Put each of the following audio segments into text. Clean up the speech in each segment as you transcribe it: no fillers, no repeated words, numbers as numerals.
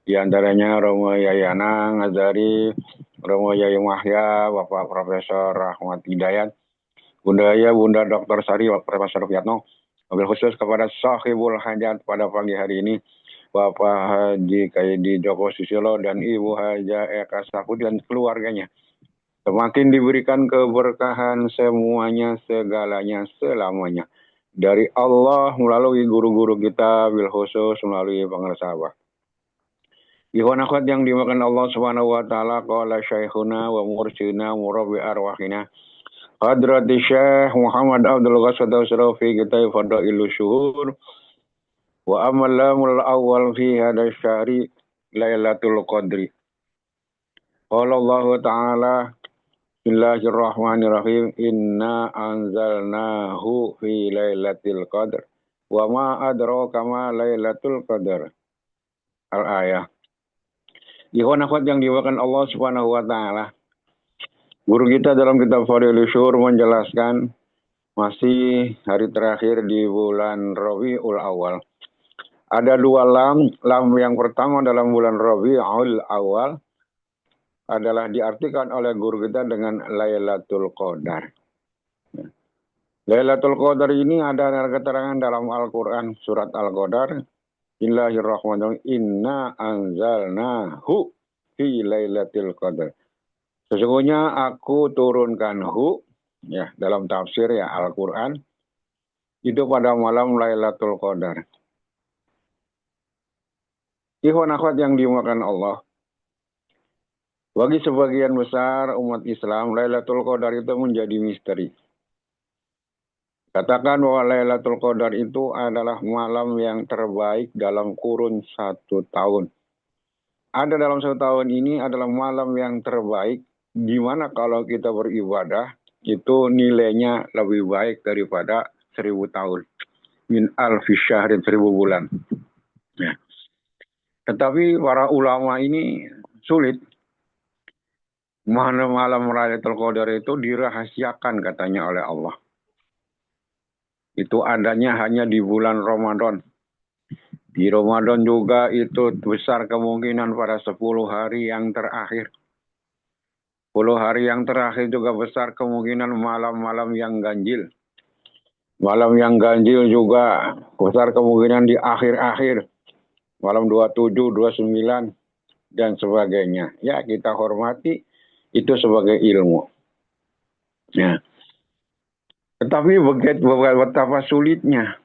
Di antaranya Romo Yai Anang, Azari, Romo Yai Mahya, Bapak Profesor Rahmat Hidayat, Bunda Yaya, Bunda Dr. Sari, Profesor Fiatno. Wabil khusus kepada sahibul hajat pada pagi hari ini, Bapak Haji Kaidi Joko Susilo dan Ibu Haja Eka Saputi dan keluarganya. Semakin diberikan keberkahan semuanya, segalanya, selamanya. Dari Allah melalui guru-guru kita, bil khusus melalui pengarsa Abah. Ikhwan akhwat yang dimakan Allah Subhanahu wa taala, qala syekhuna wa mursyidina murabbi arwahina Hadrati Syekh Muhammad Abdul Ghaffar Sarafi kitab Fadailu Syuhur wa amalamul awal fi hadha syahri Lailatul Qadri. Qala Allah taala Bismillahirrahmanirrahim. Inna anzalnahu fi Lailatul Qadr. Wa ma adraka ma Lailatul Qadr. Al-ayah. Ikhwan akhwat yang dimuliakan Allah Subhanahu wa taala. Guru kita dalam kitab Fadilul Syuhur menjelaskan masih hari terakhir di bulan Rabiul Awal. Ada dua lam. Lam yang pertama dalam bulan Rabiul Awal adalah diartikan oleh guru kita dengan Lailatul Qadar. Lailatul Qadar ini ada keterangan dalam Al-Quran surat Al-Qadar. Bismillahirrahmanirrahim. Inna anzalnahu fi Lailatul Qadar. Sesungguhnya aku turunkan ya dalam tafsir ya Al-Quran itu pada malam Lailatul Qadar. Ikhwan akhwat yang dimuliakan Allah. Bagi sebagian besar umat Islam, Lailatul Qadar itu menjadi misteri. Katakan bahwa Lailatul Qadar itu adalah malam yang terbaik dalam kurun 1 tahun. Ada dalam 1 tahun ini adalah malam yang terbaik, di mana kalau kita beribadah, itu nilainya lebih baik daripada 1000 tahun. Min alfi syahrin, 1000 bulan. Ya. Tetapi para ulama ini sulit. Malam Lailatul Qadar itu dirahasiakan katanya oleh Allah. Itu adanya hanya di bulan Ramadan. Di Ramadan juga itu besar kemungkinan pada 10 hari yang terakhir. 10 hari yang terakhir juga besar kemungkinan malam-malam yang ganjil. Malam yang ganjil juga besar kemungkinan di akhir-akhir. Malam 27, 29, dan sebagainya. Ya, kita hormati itu sebagai ilmu. Ya. Tetapi betapa sulitnya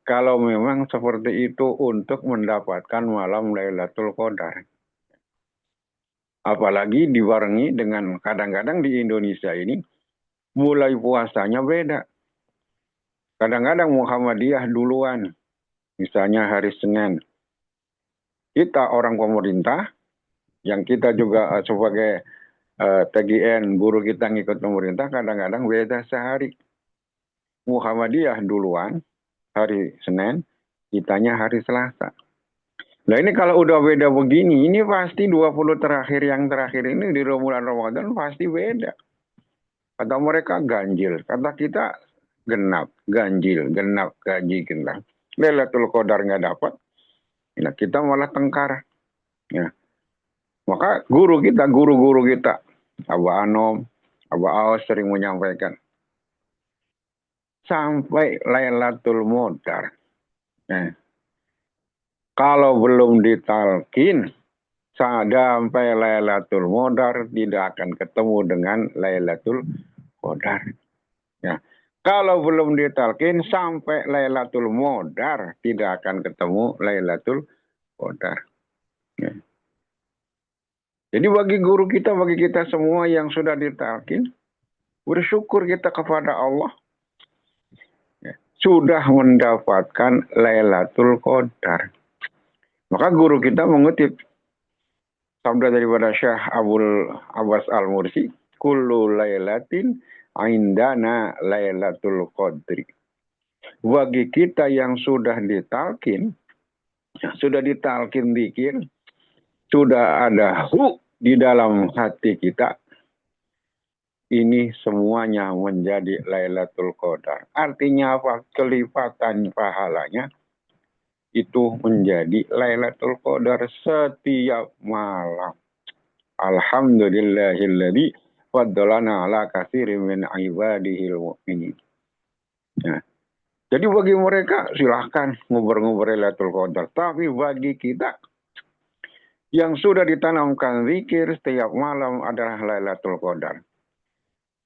kalau memang seperti itu untuk mendapatkan malam Lailatul Qadar. Apalagi dibarengi dengan kadang-kadang di Indonesia ini mulai puasanya beda. Kadang-kadang Muhammadiyah duluan, misalnya hari Senin. Kita orang pemerintah, yang kita juga sebagai TGN, guru kita ngikut pemerintah, kadang-kadang beda sehari. Muhammadiyah duluan, hari Senin, kitanya hari Selasa. Nah ini kalau udah beda begini, ini pasti 20 terakhir yang terakhir ini di bulan Ramadan pasti beda. Kata mereka ganjil, kata kita genap, ganjil, genap, gaji, genap. Lailatul Qadar nggak dapat, nah kita malah tengkar. Ya. Maka guru-guru kita, Abah Anom, Abah Aos sering menyampaikan, sampai Lailatul Qadar. Nah, kalau belum ditalkin, sampai Lailatul Qadar tidak akan ketemu dengan Lailatul Qadar. Ya. Kalau belum ditalkin, sampai Lailatul Qadar tidak akan ketemu Lailatul Qadar. Ya. Jadi bagi guru kita, bagi kita semua yang sudah ditalkin, bersyukur kita kepada Allah. Ya. Sudah mendapatkan Lailatul Qadar. Maka guru kita mengutip sabda daripada Syekh Abdul Abbas Al-Mursi, kullu lailatin indana Lailatul Qadri. Bagi kita yang sudah ditalkin dikir, sudah ada di dalam hati kita, ini semuanya menjadi Lailatul Qadar. Artinya apa? Kelipatan pahalanya itu menjadi Lailatul Qadar setiap malam. Alhamdulillahilladzi faddalana ala katsirin min ibadihil mu'minin. Nah, jadi bagi mereka silahkan ngobrol-ngobrol Lailatul Qadar. Tapi bagi kita yang sudah ditanamkan zikir setiap malam adalah Lailatul Qadar.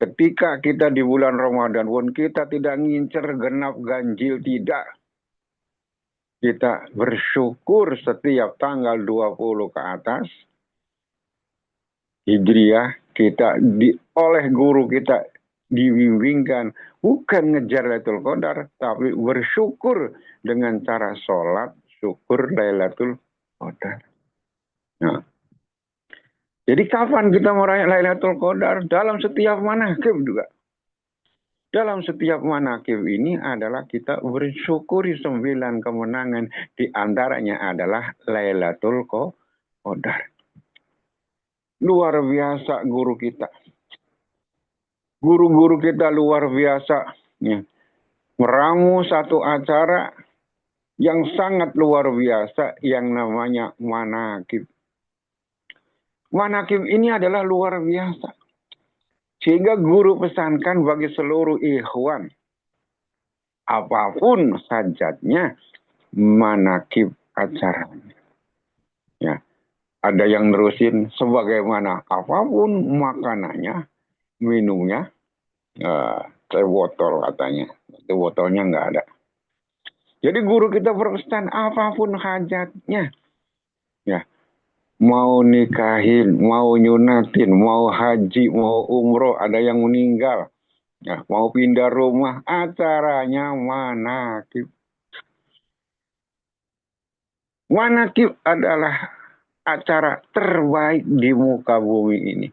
Ketika kita di bulan Ramadan pun kita tidak ngincer genap ganjil, tidak. Kita bersyukur setiap tanggal 20 ke atas. Hijriah kita oleh guru kita dibimbingkan bukan ngejar Lailatul Qadar, tapi bersyukur dengan cara sholat, syukur Lailatul Qadar. Nah, jadi kapan kita meraih Lailatul Qadar? Dalam setiap manaqib juga. Dalam setiap manaqib ini adalah kita bersyukuri 9 kemenangan. Di antaranya adalah Lailatul Qadar. Luar biasa guru kita. Guru-guru kita luar biasa. Ya. Meramu satu acara yang sangat luar biasa yang namanya manaqib. Manaqib ini adalah luar biasa. Sehingga guru pesankan bagi seluruh ikhwan. Apapun hajatnya, manaqib acaranya. Ya. Ada yang nerusin sebagaimana apapun makanannya, minumnya, teh botol katanya. Teh botolnya nggak ada. Jadi guru kita berpesan apapun hajatnya. Ya. Mau nikahin, mau nyunatin, mau haji, mau umroh, ada yang meninggal. Ya, mau pindah rumah, acaranya manaqib. Manaqib adalah acara terbaik di muka bumi ini.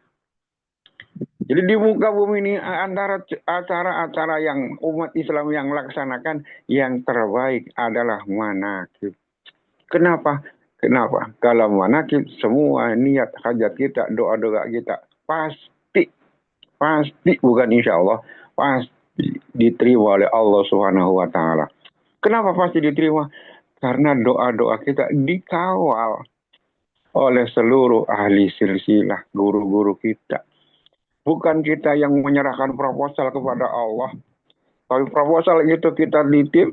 Jadi di muka bumi ini antara acara-acara yang umat Islam yang laksanakan, yang terbaik adalah manaqib. Kenapa? Kenapa? Kalau manaqib semua niat hajat kita, doa-doa kita pasti bukan insya Allah, pasti diterima oleh Allah Subhanahu wa Ta'ala. Kenapa pasti diterima? Karena doa-doa kita dikawal oleh seluruh ahli silsilah, guru-guru kita. Bukan kita yang menyerahkan proposal kepada Allah, tapi proposal itu kita titip,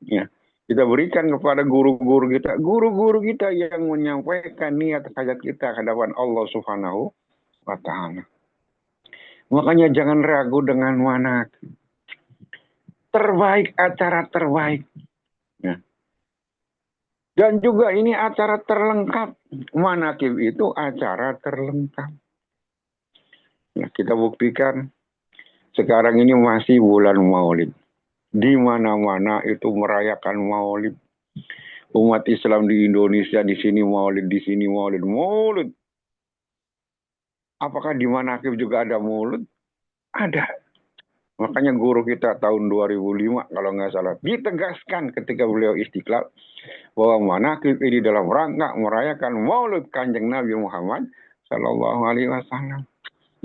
ya. Kita berikan kepada guru-guru kita. Guru-guru kita yang menyampaikan niat hajat kita ke hadapan Allah Subhanahu wa Ta'ala. Makanya jangan ragu dengan manaqib. Terbaik, acara terbaik. Ya. Dan juga ini acara terlengkap. Manaqib itu acara terlengkap. Nah, kita buktikan sekarang ini masih bulan Maulid. Di mana-mana itu merayakan Maulid. Umat Islam di Indonesia di sini Maulid, di sini Maulid, Maulid. Apakah di manaqib juga ada Maulid? Ada. Makanya guru kita tahun 2005 kalau nggak salah ditegaskan ketika beliau istiqlal bahwa manaqib ini dalam rangka merayakan Maulid Kanjeng Nabi Muhammad Sallallahu Alaihi Wasallam.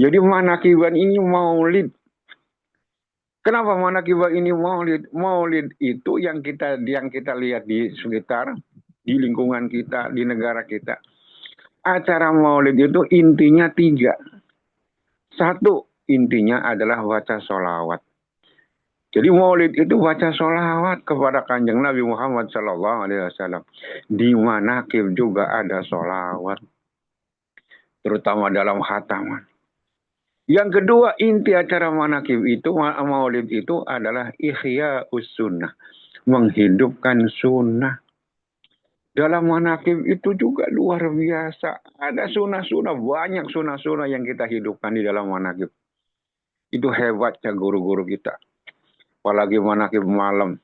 Jadi manaqiban ini Maulid. Kenapa manaqib ini Maulid? Maulid itu yang kita lihat di sekitar, di lingkungan kita, di negara kita. Acara Maulid itu intinya 3. 1, intinya adalah baca sholawat. Jadi Maulid itu baca sholawat kepada Kanjeng Nabi Muhammad Sallallahu Alaihi Wasallam. Di manaqib juga ada sholawat, terutama dalam khataman. Yang kedua, inti acara manaqib itu, Maulid itu adalah ihya'us sunnah, menghidupkan sunnah. Dalam manaqib itu juga luar biasa. Ada sunnah-sunnah, banyak sunnah-sunnah yang kita hidupkan di dalam manaqib. Itu hebatnya guru-guru kita. Apalagi manaqib malam.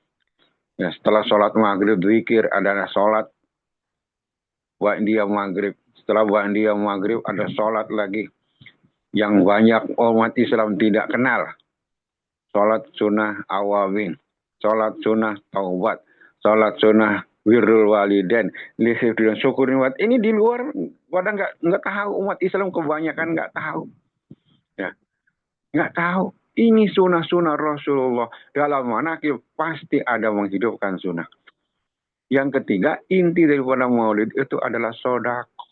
Ya, setelah sholat maghrib, zikir, ada sholat ba'diyah maghrib. Setelah ba'diyah maghrib, ada sholat lagi. Yang banyak umat Islam tidak kenal. Sholat sunnah awabin, sholat sunnah taubat, sholat sunnah birrul walidain, dan syukur nikmat. Ini di luar pada nggak tahu, umat Islam kebanyakan nggak tahu. Ya, nggak tahu. Ini sunnah-sunnah Rasulullah. Dalam manaqib pasti ada menghidupkan sunnah. Yang ketiga, inti daripada maulid itu adalah sodako.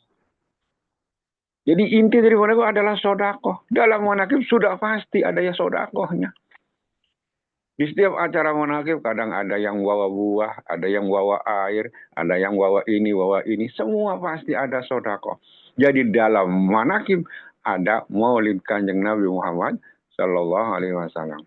Jadi inti daripada itu adalah sodako. Dalam manakib sudah pasti ada ya sodakohnya. Di setiap acara manakib kadang ada yang bawa buah, ada yang bawa air, ada yang bawa ini. Semua pasti ada sodako. Jadi dalam manakib ada maulid Kanjeng Nabi Muhammad Sallallahu Alaihi Wasallam.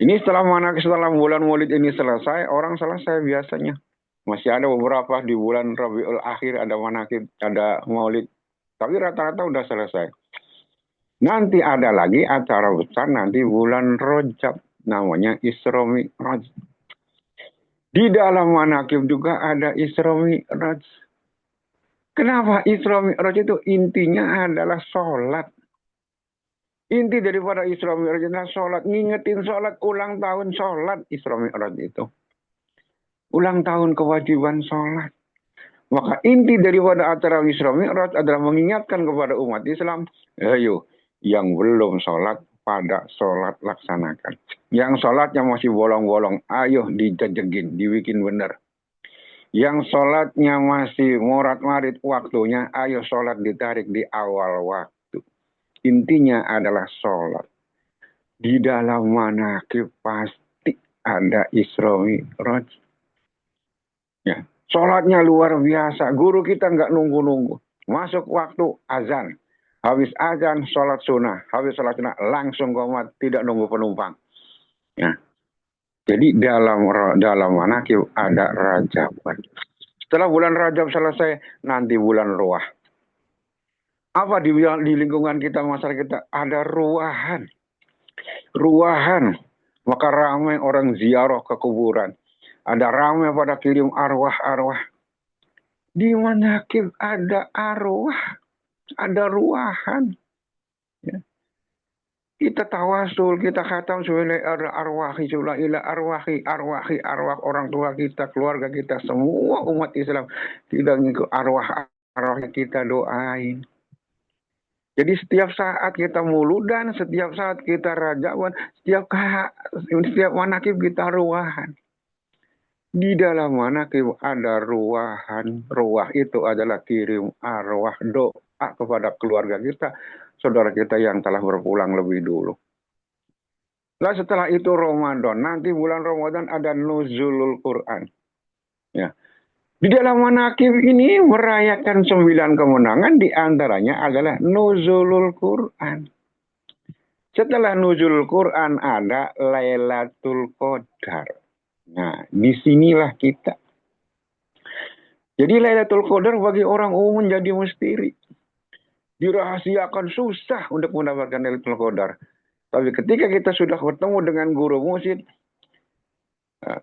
Ini setelah bulan maulid ini selesai, orang selesai biasanya. Masih ada beberapa di bulan Rabiul Akhir ada manakib, ada maulid. Tapi rata-rata udah selesai. Nanti ada lagi acara besar nanti bulan Rajab, namanya Isra Mi'raj. Di dalam manakib juga ada Isra Mi'raj. Kenapa Isra Mi'raj itu intinya adalah sholat. Inti daripada Isra Mi'raj adalah sholat. Ngingetin sholat, ulang tahun sholat Isra Mi'raj itu. Ulang tahun kewajiban sholat. Maka inti daripada acara Isra Mi'raj adalah mengingatkan kepada umat Islam, ayo, yang belum sholat, pada sholat laksanakan. Yang sholatnya masih bolong-bolong, ayo dijejegin, dibikin benar. Yang sholatnya masih morat-marit waktunya, ayo sholat ditarik di awal waktu. Intinya adalah sholat. Di dalam manakib pasti ada Isra Mi'raj. Ya, sholatnya luar biasa. Guru kita nggak nunggu-nunggu. Masuk waktu azan. Habis azan, sholat sunnah. Habis sholat sunnah, langsung qomat, tidak nunggu penumpang. Ya. Jadi dalam manakib ada Rajab. Setelah bulan Rajab selesai, nanti bulan Ruah. Apa di lingkungan kita, masyarakat kita? Ada ruahan. Ruahan. Maka ramai orang ziarah ke kuburan. Ada ramai pada kirim arwah-arwah. Di manakib ada arwah. Ada ruahan. Ya. Kita tawasul, kita khatam sebagai arwahi, ila arwah orang tua kita, keluarga kita, semua umat Islam. Tidak ngikut arwah kita doain. Jadi setiap saat kita muludan, setiap saat kita rajawan, setiap manakib kita ruahan. Di dalam manakib ada ruahan. Ruah itu adalah kirim arwah doa kepada keluarga kita, saudara kita yang telah berpulang lebih dulu. Lalu setelah itu Ramadan, nanti bulan Ramadan ada nuzulul Quran. Ya. Di dalam manakib ini merayakan 9 kemenangan, diantaranya adalah nuzulul Quran. Setelah nuzulul Quran ada Lailatul Qadar. Nah, disinilah kita. Jadi Lailatul Qadar bagi orang umum menjadi misteri. Dirahasiakan, susah untuk mendapatkan Lailatul Qadar. Tapi ketika kita sudah bertemu dengan guru mursyid,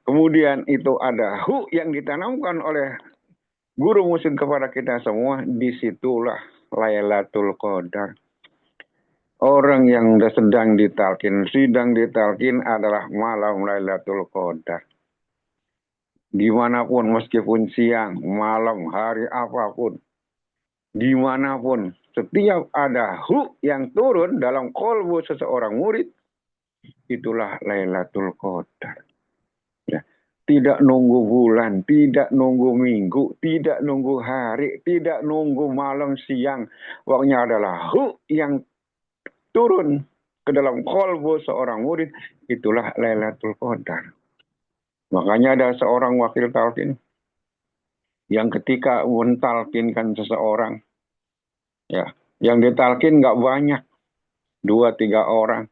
kemudian itu ada yang ditanamkan oleh guru mursyid kepada kita semua, disitulah Lailatul Qadar. Orang yang sedang ditalkin adalah malam Lailatul Qadar. Dimanapun, meskipun siang, malam, hari apapun, dimanapun, setiap ada yang turun dalam kolbu seseorang murid, itulah Lailatul Qadar. Ya. Tidak nunggu bulan, tidak nunggu minggu, tidak nunggu hari, tidak nunggu malam siang. Pokoknya adalah yang turun ke dalam kolbu seorang murid, itulah Lailatul Qadar. Makanya ada seorang wakil talqin yang ketika mentalkinkan seseorang, ya, yang ditalkin nggak banyak, 2-3 orang,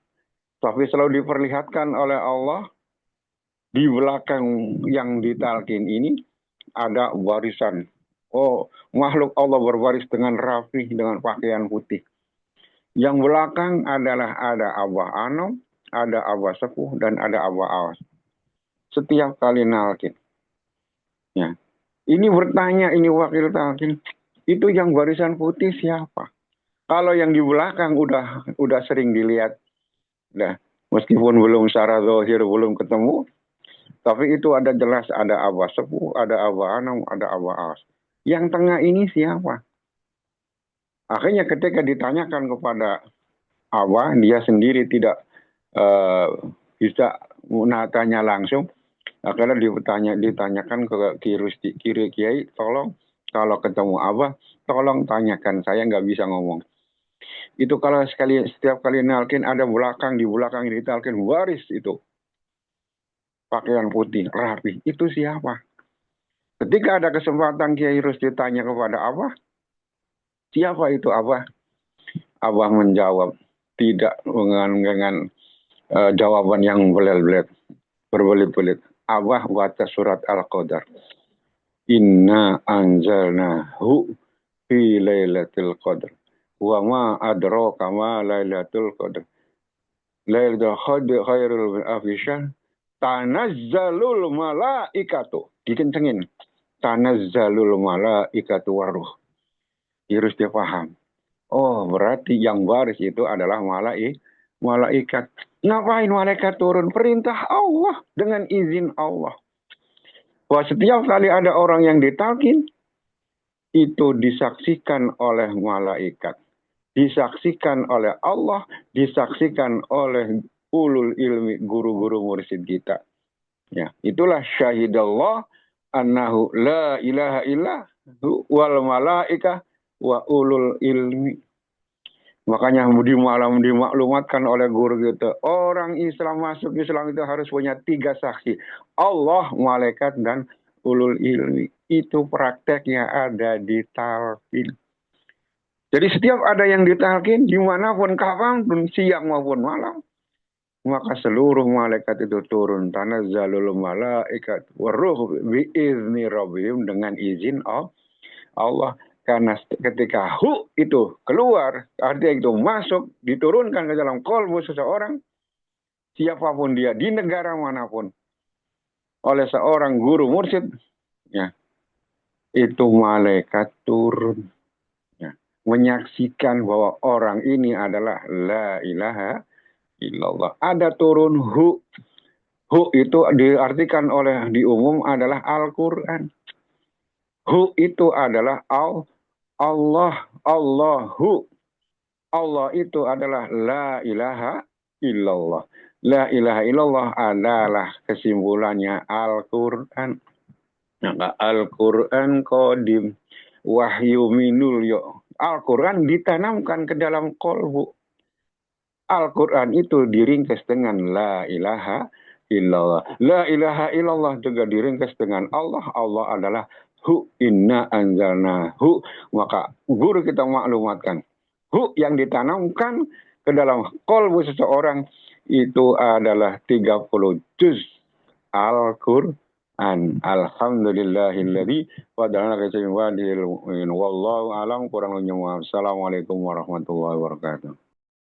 tapi selalu diperlihatkan oleh Allah di belakang yang ditalkin ini ada barisan. Oh, makhluk Allah berbaris dengan rapi dengan pakaian putih. Yang belakang adalah ada Abah Anom, ada Abah Sepuh, dan ada Abah Awas. Setiap kali nalkin. Ya. Ini bertanya, ini wakil talkin, itu yang barisan putih siapa? Kalau yang di belakang udah sering dilihat. Nah, meskipun belum secara zahir, belum ketemu, tapi itu ada jelas, ada Abah Sepuh, ada Abah Anom, ada Abah Awas. Yang tengah ini siapa? Akhirnya ketika ditanyakan kepada Abah, dia sendiri tidak bisa menatanya langsung. Akhirnya ditanyakan ke kiri kiai, tolong kalau ketemu Abah, tolong tanyakan, saya nggak bisa ngomong. Itu kalau setiap kali nalkin ada di belakang ditalkin waris itu. Pakaian putih, rapi. Itu siapa? Ketika ada kesempatan Kiai Rusdi tanya kepada Abah, siapa itu Abah? Abah menjawab, tidak dengan jawaban yang berbelit-belit. Abah baca surat Al-Qadar. Inna anzalnahu fi lailatul qadr. Wa ma adraka ma lailatul qadr. Lailatul qadr khairul min alfi syahr. Tanazzalul malaikatu. Dikencengin. Tanazzalul malaikatu waruh. Harus dia paham. Oh, berarti yang waris itu adalah malaikat. Ngapain malaikat turun? Perintah Allah dengan izin Allah. Bahwa setiap kali ada orang yang ditalkin, itu disaksikan oleh malaikat, disaksikan oleh Allah, disaksikan oleh ulul ilmi, guru-guru mursyid kita. Ya, itulah syahidallah annahu la ilaha illahu wal malaikah wa ulul ilmi. Makanya dimaklumatkan oleh guru kita, orang Islam masuk Islam itu harus punya 3 saksi. Allah, malaikat, dan ulul ilmi. Itu prakteknya ada di talqin. Jadi setiap ada yang ditalqin, dimanapun, kapanpun, siang maupun malam, maka seluruh malaikat itu turun. Tanazzalul malaikat waruh biizni rabbihim, dengan izin Allah. Karena ketika itu keluar, artinya itu masuk, diturunkan ke dalam kolbu seseorang, siapapun dia, di negara manapun, oleh seorang guru mursyid, ya, itu malaikat turun. Ya, menyaksikan bahwa orang ini adalah la ilaha illallah. Ada turun hu. Hu itu diartikan di umum adalah Al-Quran. Hu itu adalah Allah, Allahu. Allah itu adalah la ilaha illallah. La ilaha illallah adalah kesimpulannya Al-Quran. Maka Al-Quran qadim wahyu minul yo. Al-Quran ditanamkan ke dalam kolbu. Al-Quran itu diringkas dengan la ilaha illallah. La ilaha illallah juga diringkas dengan Allah. Allah adalah hu, inna anzalnahu. Maka guru kita maklumatkan, hu yang ditanamkan ke dalam kolbu seseorang itu adalah 30 juz Al-Quran. Alhamdulillahilladzi wada'ana kasyim wadihil mu'min. Wallahu alam, kurang lebihnya. Assalamualaikum warahmatullahi wabarakatuh.